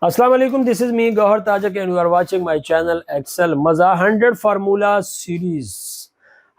अस्सलाम वालेकुम, this is me Gauhar Tajak and you are watching my channel Excel मज़ा 100 formula series.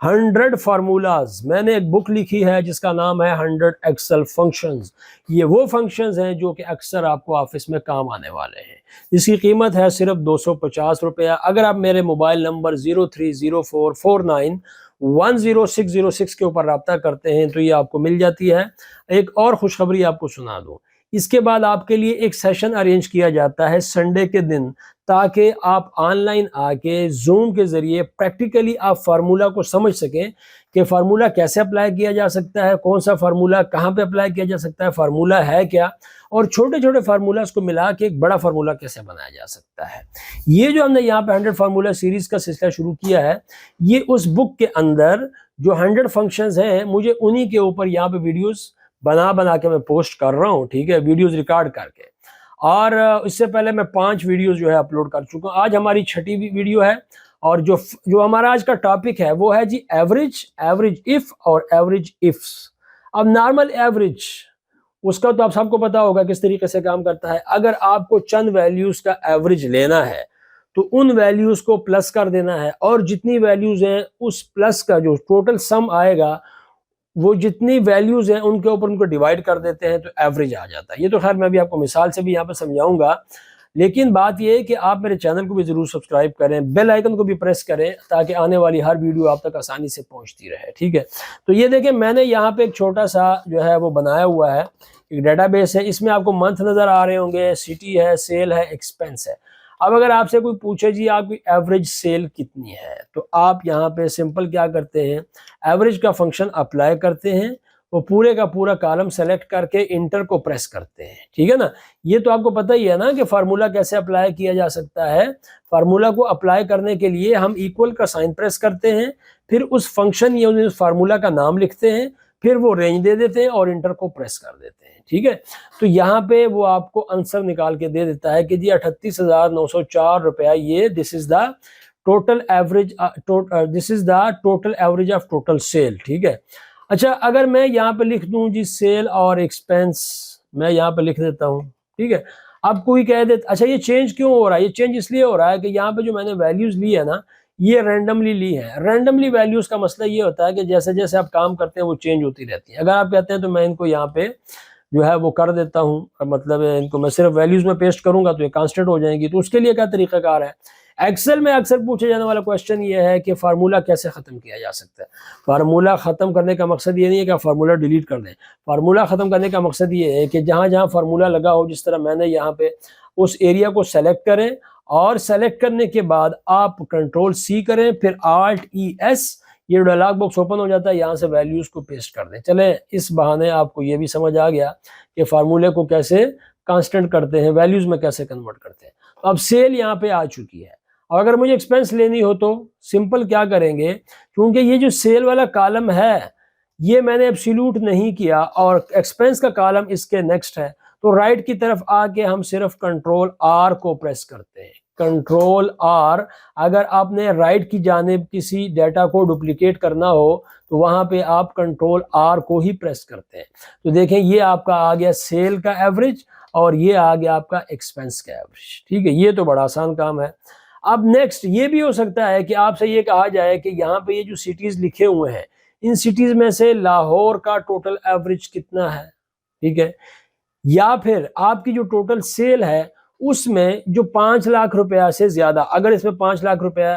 100 formulas. मैंने एक बुक लिखी है जिसका नाम है 100 एक्सेल फंक्शंस। ये वो फंक्शंस हैं जो कि अक्सर आपको ऑफिस में काम आने वाले हैं। इसकी कीमत है सिर्फ 250 रुपया। अगर आप मेरे मोबाइल नंबर 030449100606 के ऊपर रब्ता करते हैं तो ये आपको मिल जाती है। एक और खुशखबरी आपको सुना दूँ, इसके बाद आपके लिए एक सेशन अरेंज किया जाता है संडे के दिन, ताकि आप ऑनलाइन आके जूम के ज़रिए प्रैक्टिकली आप फार्मूला को समझ सकें कि फार्मूला कैसे अप्लाई किया जा सकता है, कौन सा फार्मूला कहाँ पे अप्लाई किया जा सकता है, फार्मूला है क्या, और छोटे छोटे फार्मूलाज को मिला के एक बड़ा फार्मूला कैसे बनाया जा सकता है। ये जो हमने यहाँ पे 100 फार्मूला सीरीज़ का सिलसिला शुरू किया है, ये उस बुक के अंदर जो 100 फंक्शंस हैं, मुझे उन्हीं के ऊपर यहाँ पे वीडियोज़ बना के मैं पोस्ट कर रहा हूँ, ठीक है, वीडियोस रिकॉर्ड करके। और इससे पहले मैं 5 वीडियोस जो है अपलोड कर चुका हूँ। आज हमारी 6ठी वीडियो है और जो हमारा आज का टॉपिक है वो है जी एवरेज इफ और एवरेज इफ्स। अब नॉर्मल एवरेज, उसका तो आप सबको पता होगा किस तरीके से काम करता है। अगर आपको चंद वैल्यूज का एवरेज लेना है तो उन वैल्यूज को प्लस कर देना है, और जितनी वैल्यूज हैं उस प्लस का जो टोटल सम आएगा वो जितनी वैल्यूज हैं उनके ऊपर उनको डिवाइड कर देते हैं तो एवरेज आ जाता है। ये तो खैर मैं भी आपको मिसाल से भी यहाँ पर समझाऊंगा, लेकिन बात ये है कि आप मेरे चैनल को भी ज़रूर सब्सक्राइब करें, बेल आइकन को भी प्रेस करें ताकि आने वाली हर वीडियो आप तक आसानी से पहुँचती रहे, ठीक है। तो ये देखें, मैंने यहाँ पे एक छोटा सा जो है वो बनाया हुआ है, एक डेटाबेस है। इसमें आपको मंथ नज़र आ रहे होंगे, सिटी है, सेल है, एक्सपेंस है। अब अगर आपसे कोई पूछे जी आपकी एवरेज सेल कितनी है, तो आप यहाँ पे सिंपल क्या करते हैं, एवरेज का फंक्शन अप्लाई करते हैं, वो पूरे का पूरा कॉलम सेलेक्ट करके इंटर को प्रेस करते हैं, ठीक है ना। ये तो आपको पता ही है ना कि फार्मूला कैसे अप्लाई किया जा सकता है। फार्मूला को अप्लाई करने के लिए हम इक्वल का साइन प्रेस करते हैं, फिर उस फंक्शन या उस फार्मूला का नाम लिखते हैं, फिर वो रेंज दे देते हैं और इंटर को प्रेस कर देते हैं, ठीक है। तो यहाँ पे वो आपको आंसर निकाल के दे देता है कि जी 38,904 रुपया, ये this is the total average, this is the total average of total sale, ठीक है। अच्छा, अगर मैं यहाँ पे लिख दूं जी सेल और एक्सपेंस, मैं यहाँ पे लिख देता हूँ, ठीक है। अब कोई कह दे अच्छा ये चेंज क्यों हो रहा है, ये चेंज इसलिए हो रहा है कि यहाँ पे जो मैंने वैल्यूज ली है ना, ये रैंडमली ली है। रैंडमली वैल्यूज का मसला ये होता है कि जैसे जैसे आप काम करते हैं वो चेंज होती रहती है। अगर आप कहते हैं तो मैं इनको यहाँ पे जो है वो कर देता हूँ, मतलब इनको मैं सिर्फ वैल्यूज में पेस्ट करूंगा तो ये कांस्टेंट हो जाएंगी। तो उसके लिए क्या तरीकाकार है, एक्सेल में अक्सर पूछे जाने वाला क्वेश्चन ये है कि फार्मूला कैसे ख़त्म किया जा सकता है। फार्मूला ख़त्म करने का मकसद ये नहीं है कि फार्मूला डिलीट कर दें। फार्मूला ख़त्म करने का मकसद ये है कि जहाँ जहाँ फार्मूला लगा हो, जिस तरह मैंने यहाँ पे, उस एरिया को सेलेक्ट करें और सेलेक्ट करने के बाद आप कंट्रोल सी करें, फिर Alt ES, ये डायलॉग बॉक्स ओपन हो जाता है, यहाँ से वैल्यूज़ को पेस्ट कर दें। चले, इस बहाने आपको ये भी समझ आ गया कि फार्मूले को कैसे कांस्टेंट करते हैं, वैल्यूज़ में कैसे कन्वर्ट करते हैं। अब सेल यहाँ पे आ चुकी है, और अगर मुझे एक्सपेंस लेनी हो तो सिंपल क्या करेंगे, क्योंकि ये जो सेल वाला कॉलम है ये मैंने एब्सोल्यूट नहीं किया और एक्सपेंस का कॉलम इसके नेक्स्ट है, तो राइट की तरफ आके हम सिर्फ कंट्रोल R को प्रेस करते हैं। कंट्रोल R, अगर आपने राइट की जानिब किसी डाटा को डुप्लीकेट करना हो तो वहां पे आप कंट्रोल R को ही प्रेस करते हैं। तो देखें, ये आपका आ गया सेल का एवरेज और ये आ गया आपका एक्सपेंस का एवरेज, ठीक है। ये तो बड़ा आसान काम है। अब नेक्स्ट ये भी हो सकता है कि आपसे ये कहा जाए कि यहाँ पे ये जो सिटीज लिखे हुए हैं, इन सिटीज में से लाहौर का टोटल एवरेज कितना है, ठीक है, या फिर आपकी जो टोटल सेल है उसमें जो 5 लाख रुपया से ज्यादा, अगर इसमें 5 लाख रुपया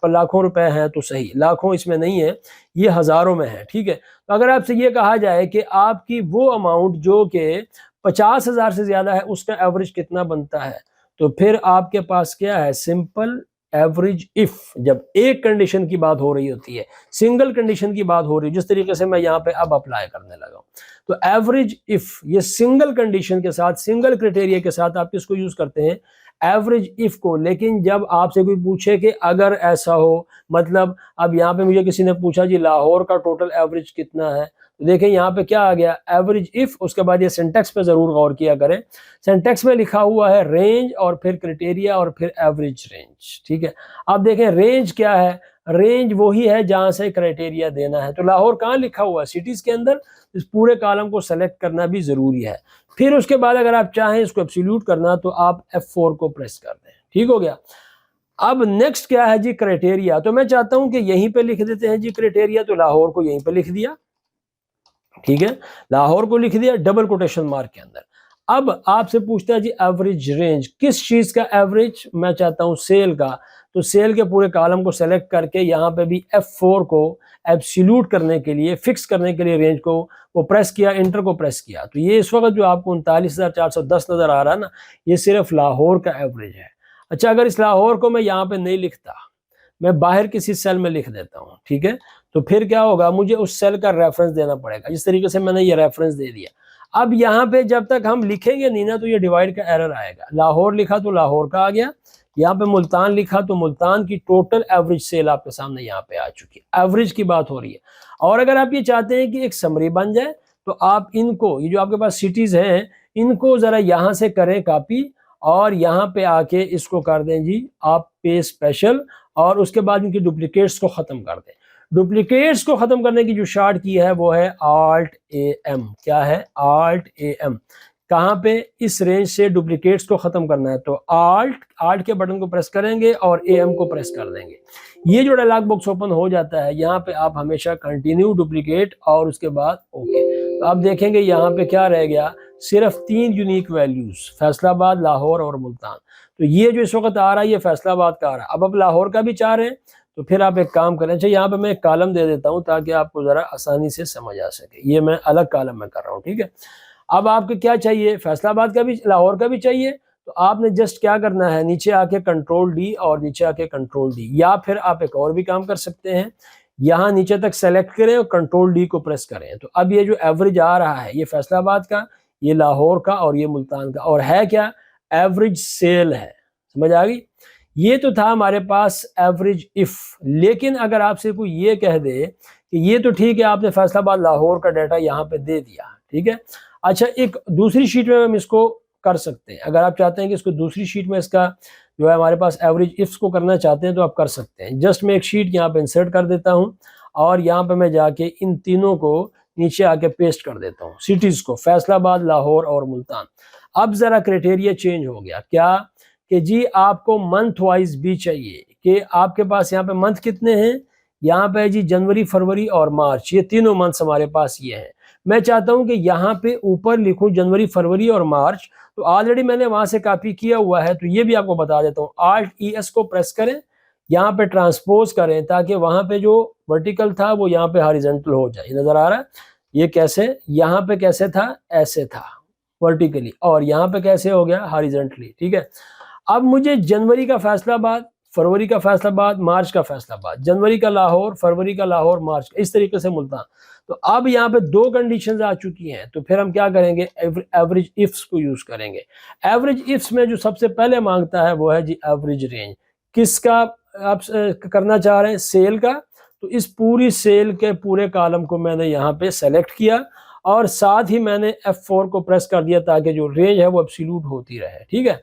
लाखों रुपए हैं तो सही, लाखों इसमें नहीं है, ये हजारों में है, ठीक है। तो अगर आपसे ये कहा जाए कि आपकी वो अमाउंट जो कि 50,000 से ज्यादा है उसका एवरेज कितना बनता है, तो फिर आपके पास क्या है, सिंपल एवरेज इफ, जब एक कंडीशन की बात हो रही होती है, सिंगल कंडीशन की बात हो रही है, जिस तरीके से मैं यहाँ पे अब अप्लाई करने लगा हूँ, तो एवरेज इफ, ये सिंगल कंडीशन के साथ, सिंगल क्राइटेरिया के साथ आप किसको यूज करते हैं, एवरेज इफ को। लेकिन जब आपसे कोई पूछे कि अगर ऐसा हो, मतलब अब यहाँ पे मुझे किसी ने पूछा जी लाहौर का टोटल एवरेज कितना है, तो देखें यहाँ पे क्या आ गया, एवरेज इफ, उसके बाद ये सिंटेक्स पे जरूर गौर किया करें। सिंटेक्स में लिखा हुआ है रेंज और फिर क्राइटेरिया और फिर एवरेज रेंज, ठीक है। अब देखें रेंज क्या है, रेंज वही है जहां से क्राइटेरिया देना है। तो लाहौर कहाँ लिखा हुआ है, सिटीज के अंदर। इस पूरे कॉलम को सेलेक्ट करना भी जरूरी है। फिर उसके बाद अगर आप चाहें इसको एब्सोल्यूट करना तो आप F4 को प्रेस कर दें। ठीक हो गया। अब नेक्स्ट क्या है जी, क्राइटेरिया। तो मैं चाहता हूं कि यहीं पे लिख देते हैं जी क्राइटेरिया, तो लाहौर को यहीं पे लिख दिया। ठीक है, लाहौर को लिख दिया डबल कोटेशन मार्क के अंदर। अब आपसे पूछता है जी एवरेज रेंज, किस चीज का एवरेज? मैं चाहता हूं सेल का। तो सेल के पूरे कॉलम को सेलेक्ट करके यहाँ पे भी F4 को एब्सोल्यूट करने के लिए, फिक्स करने के लिए रेंज को वो प्रेस किया, इंटर को प्रेस किया। तो ये इस वक्त जो आपको 39,410 नजर आ रहा है ना, ये सिर्फ लाहौर का एवरेज है। अच्छा, अगर इस लाहौर को मैं यहाँ पे नहीं लिखता, मैं बाहर किसी सेल में लिख देता हूँ, ठीक है, तो फिर क्या होगा, मुझे उस सेल का रेफरेंस देना पड़ेगा। इस तरीके से मैंने ये रेफरेंस दे दिया। अब यहाँ पे जब तक हम लिखेंगे नहीं ना, तो ये डिवाइड का एरर आएगा। लाहौर लिखा तो लाहौर का आ गया, यहाँ पे मुल्तान लिखा तो मुल्तान की टोटल एवरेज सेल आपके सामने यहाँ पे आ चुकी है। एवरेज की बात हो रही है। और अगर आप ये चाहते हैं कि एक समरी बन जाए, तो आप इनको, ये जो आपके पास सिटीज हैं, इनको जरा यहाँ से करें कॉपी, और यहाँ पे आके इसको कर दें जी आप पे स्पेशल, और उसके बाद इनकी डुप्लीकेट्स को खत्म कर दें। डुप्लीकेट्स को खत्म करने की जो शार्ट की है वो है Alt AM। क्या है? Alt AM। कहाँ पे? इस रेंज से डुप्लीकेट्स को खत्म करना है, तो Alt के बटन को प्रेस करेंगे और AM को प्रेस कर देंगे। ये जो डायलॉग बॉक्स ओपन हो जाता है, यहाँ पे आप हमेशा कंटिन्यू डुप्लीकेट और उसके बाद ओके। तो आप देखेंगे यहाँ पे क्या रह गया, सिर्फ 3 यूनिक वैल्यूज, फैसलाबाद, लाहौर और मुल्तान। तो ये जो इस वक्त आ रहा है ये फैसलाबाद का आ रहा है। अब आप लाहौर का भी चाह रहे हैं तो फिर आप एक काम करें। अच्छा, यहाँ पे मैं एक कॉलम दे देता हूँ ताकि आपको जरा आसानी से समझ आ सके। ये मैं अलग कॉलम में कर रहा हूँ, ठीक है। अब आपको क्या चाहिए, फैसलाबाद का भी, लाहौर का भी चाहिए, तो आपने जस्ट क्या करना है, नीचे आके कंट्रोल डी और नीचे आके कंट्रोल डी, या फिर आप एक और भी काम कर सकते हैं, यहाँ नीचे तक सेलेक्ट करें और कंट्रोल डी को प्रेस करें। तो अब ये जो एवरेज आ रहा है, ये फैसलाबाद का, ये लाहौर का और ये मुल्तान का, और है क्या, एवरेज सेल है। समझ आ गई? ये तो था हमारे पास एवरेज इफ। लेकिन अगर आपसे कोई ये कह दे कि ये तो ठीक है, आपने फैसलाबाद लाहौर का डाटा यहाँ पे दे दिया, ठीक है, अच्छा एक दूसरी शीट में हम इसको कर सकते हैं। अगर आप चाहते हैं कि इसको दूसरी शीट में इसका जो है हमारे पास एवरेज इफ्स को करना चाहते हैं तो आप कर सकते हैं। जस्ट मैं एक शीट यहाँ पे इंसर्ट कर देता हूँ और यहाँ पे मैं जाके इन तीनों को नीचे आके पेस्ट कर देता हूँ, सिटीज को, फैसलाबाद, लाहौर और मुल्तान। अब जरा क्राइटेरिया चेंज हो गया। क्या कि जी आपको मंथ वाइज भी चाहिए, कि आपके पास यहाँ पे मंथ कितने हैं, यहाँ पे जी जनवरी, फरवरी और मार्च, ये तीनों मंथ्स हमारे पास ये हैं। मैं चाहता हूं कि यहाँ पे ऊपर लिखूं जनवरी, फरवरी और मार्च, तो ऑलरेडी मैंने वहां से कॉपी किया हुआ है, तो ये भी आपको बता देता हूँ। Alt ES को प्रेस करें, यहाँ पे ट्रांसपोज करें ताकि वहां पे जो वर्टिकल था वो यहाँ पे हॉरिजॉन्टल हो जाए। नजर आ रहा है ये कैसे, यहाँ पे कैसे था, ऐसे था वर्टिकली, और यहाँ पे कैसे हो गया, हॉरिजॉन्टली। ठीक है, अब मुझे जनवरी का फैसलाबाद, फरवरी का फैसलाबाद, मार्च का फैसलाबाद, जनवरी का लाहौर, फरवरी का लाहौर, मार्च का, इस तरीके से मुल्तान। तो अब यहाँ पे 2 कंडीशंस आ चुकी हैं, तो फिर हम क्या करेंगे, एवरेज इफ्स को यूज करेंगे। एवरेज इफ्स में जो सबसे पहले मांगता है वो है जी एवरेज रेंज। किसका आप करना चाह रहे हैं, सेल का। तो इस पूरी सेल के पूरे कॉलम को मैंने यहाँ पे सेलेक्ट किया और साथ ही मैंने F4 को प्रेस कर दिया ताकि जो रेंज है वो एब्सोल्यूट होती रहे। ठीक है,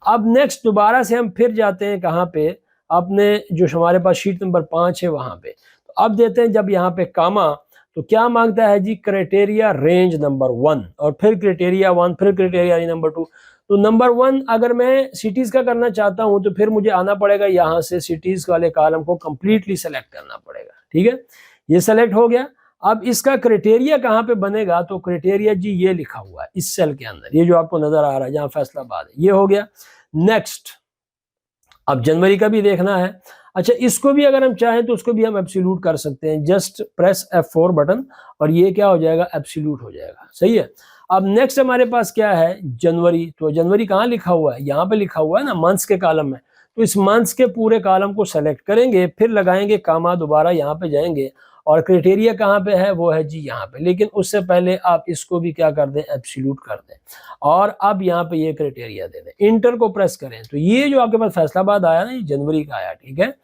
अब नेक्स्ट दोबारा से हम फिर जाते हैं कहाँ पे, अपने जो हमारे पास शीट नंबर 5 है वहां पे। तो अब देते हैं जब यहाँ पे कामा, तो क्या मांगता है जी, क्राइटेरिया रेंज नंबर 1, और फिर क्राइटेरिया 1, फिर क्राइटेरिया नंबर 2। तो नंबर 1 अगर मैं सिटीज का करना चाहता हूं तो फिर मुझे आना पड़ेगा यहाँ से, सिटीज वाले कॉलम को कंप्लीटली सेलेक्ट करना पड़ेगा। ठीक है, ये सेलेक्ट हो गया। अब इसका क्राइटेरिया कहाँ पे बनेगा, तो क्राइटेरिया जी ये लिखा हुआ है इस सेल के अंदर, ये जो आपको नजर आ रहा है जहाँ फैसलाबाद है, ये हो गया। नेक्स्ट, अब जनवरी का भी देखना है। अच्छा, इसको भी अगर हम चाहें तो उसको भी हम एब्सोल्यूट कर सकते हैं, जस्ट प्रेस F4 बटन और ये क्या हो जाएगा, एब्सोल्यूट हो जाएगा। सही है। अब नेक्स्ट हमारे पास क्या है, जनवरी। तो जनवरी कहाँ लिखा हुआ है, यहाँ पे लिखा हुआ है ना, मंथ्स के कॉलम में। तो इस मंथ्स के पूरे कॉलम को सेलेक्ट करेंगे, फिर लगाएंगे कामा, दोबारा यहाँ पे जाएंगे और क्राइटेरिया कहाँ पे है, वो है जी यहाँ पे। लेकिन उससे पहले आप इसको भी क्या कर दें, एब्सोल्यूट कर दें, और अब यहाँ पे ये क्राइटेरिया दे दें, इंटर को प्रेस करें। तो ये जो आपके पास फैसलाबाद आया ना, ये जनवरी का आया। ठीक है,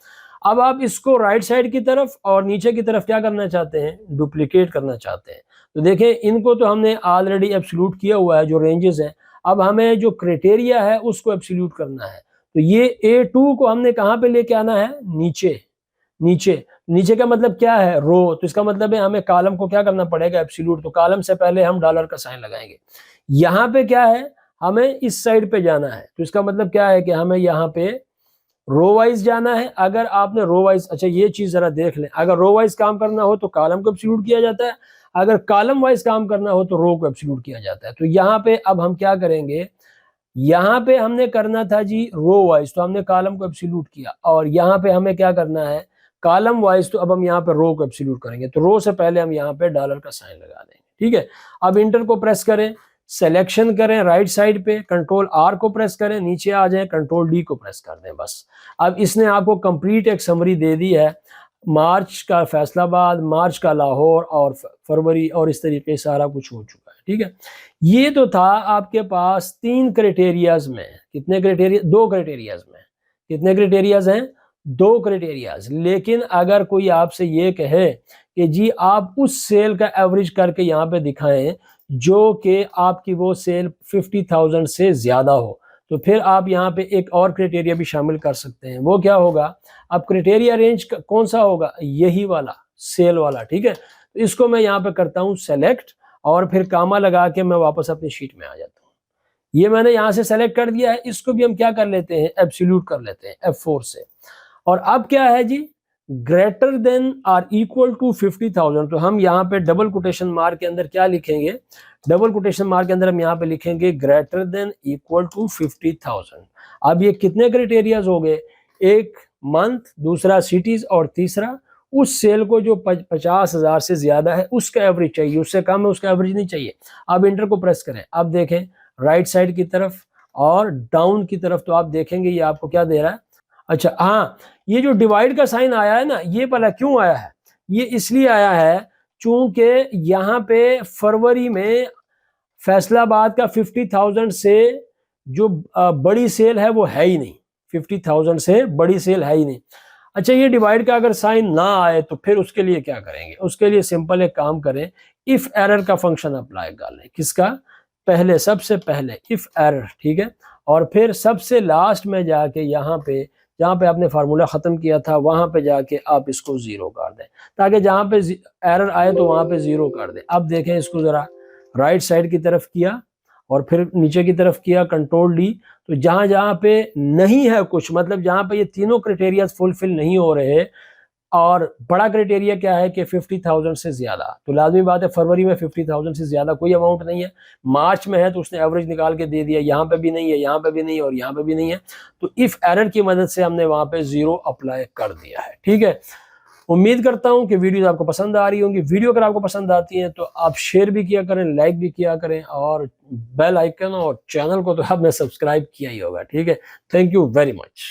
अब आप इसको राइट साइड की तरफ और नीचे की तरफ क्या करना चाहते हैं, डुप्लीकेट करना चाहते हैं। तो देखें, इनको तो हमने ऑलरेडी एब्सोल्यूट किया हुआ है जो रेंजेस हैं। अब हमें जो क्राइटेरिया है उसको एब्सोल्यूट करना है। तो ये A2 को हमने कहाँ पे लेके आना है, नीचे। नीचे, नीचे का मतलब क्या है, रो। तो इसका मतलब है हमें कॉलम को क्या करना पड़ेगा, एब्सोल्यूट। तो कॉलम से पहले हम डॉलर का साइन लगाएंगे। यहाँ पे क्या है, हमें इस साइड पे जाना है, तो इसका मतलब क्या है कि हमें यहाँ पे रो वाइज जाना है। अगर आपने रो वाइज, अच्छा ये चीज जरा देख लें, अगर रो वाइज काम करना हो तो कॉलम को एब्सोल्यूट किया जाता है, अगर कॉलम वाइज काम करना हो तो रो को एब्सोल्यूट किया जाता है। तो यहाँ पे अब हम क्या करेंगे, यहाँ पे हमने करना था जी रो वाइज, तो हमने कॉलम को एब्सोल्यूट किया, और यहाँ पे हमें क्या करना है कॉलम वाइज, तो अब हम यहाँ पे रो को एब्सोल्यूट करेंगे। तो रो से पहले हम यहाँ पे डॉलर का साइन लगा देंगे, ठीक है। अब इंटर को प्रेस करें, सिलेक्शन करें राइट साइड पे, कंट्रोल आर को प्रेस करें, नीचे आ जाए, कंट्रोल डी को प्रेस कर दें, बस। अब इसने आपको कंप्लीट एक समरी दे दी है, मार्च का फैसलाबाद, मार्च का लाहौर, और फरवरी, और इस तरीके सारा कुछ हो चुका है, ठीक है। ये तो था आपके पास 3 क्राइटेरियाज में, कितने क्राइटेरिया, 2 क्राइटेरियाज में, कितने क्राइटेरियाज हैं, 2 क्राइटेरियाज। लेकिन अगर कोई आपसे ये कहे कि जी आप उस सेल का एवरेज करके यहाँ पे दिखाएं जो कि आपकी वो सेल 50,000 से ज्यादा हो, तो फिर आप यहाँ पे एक और क्राइटेरिया भी शामिल कर सकते हैं। वो क्या होगा, अब क्राइटेरिया रेंज कौन सा होगा, यही वाला सेल वाला, ठीक है। तो इसको मैं यहाँ पे करता हूँ सेलेक्ट, और फिर कामा लगा के मैं वापस अपनी शीट में आ जाता हूँ। ये मैंने यहाँ से सेलेक्ट कर दिया है, इसको भी हम क्या कर लेते हैं, एब्सोल्यूट कर लेते हैं F4 से। और अब क्या है जी, greater than or equal to 50,000, तो हम यहाँ पे डबल कोटेशन मार्क के अंदर क्या लिखेंगे, डबल कोटेशन मार्क के अंदर हम यहाँ पे लिखेंगे ग्रेटर देन इक्वल टू 50,000। अब ये कितने क्राइटेरियाज हो गए, एक मंथ, दूसरा सिटीज, और तीसरा उस सेल को जो 50,000 से ज्यादा है उसका एवरेज चाहिए, उससे कम है उसका एवरेज नहीं चाहिए। अब इंटर को प्रेस करें, अब देखें राइट साइड की तरफ और डाउन की तरफ, तो आप देखेंगे ये आपको क्या दे रहा है। अच्छा हाँ, ये जो डिवाइड का साइन आया है ना, ये पता क्यों आया है, ये इसलिए आया है चूंकि यहाँ पे फरवरी में फैसलाबाद का 50,000 से जो बड़ी सेल है वो है ही नहीं, 50,000 से बड़ी सेल है ही नहीं। अच्छा, ये डिवाइड का अगर साइन ना आए तो फिर उसके लिए क्या करेंगे, उसके लिए सिंपल एक काम करें, इफ एरर का फंक्शन अप्लाई कर लें। किसका, पहले, सबसे पहले इफ एरर, ठीक है। और फिर सबसे लास्ट में जाके यहाँ पे जहाँ पे आपने फार्मूला ख़त्म किया था वहाँ पे जाके आप इसको 0 कर दें, ताकि जहाँ पे एरर आए तो वहाँ पे 0 कर दें। अब देखें इसको ज़रा, राइट साइड की तरफ किया और फिर नीचे की तरफ किया, कंट्रोल डी, तो जहाँ जहाँ पे नहीं है कुछ, मतलब जहाँ पे ये तीनों क्राइटेरिया फुलफिल नहीं हो रहे, और बड़ा क्राइटेरिया क्या है कि 50,000 से ज्यादा, तो लाजमी बात है फरवरी में 50,000 से ज्यादा कोई अमाउंट नहीं है, मार्च में है तो उसने एवरेज निकाल के दे दिया, यहाँ पे भी नहीं है, यहाँ पे भी नहीं है, और यहाँ पे भी नहीं है, तो इफ एरर की मदद से हमने वहां पे 0 अप्लाई कर दिया है, ठीक है। उम्मीद करता हूं कि वीडियो आपको पसंद आ रही होंगी। वीडियो अगर आपको पसंद आती है तो आप शेयर भी किया करें, लाइक भी किया करें, और बेल आइकन और चैनल को तो आपने सब्सक्राइब किया ही होगा, ठीक है। Thank you very much.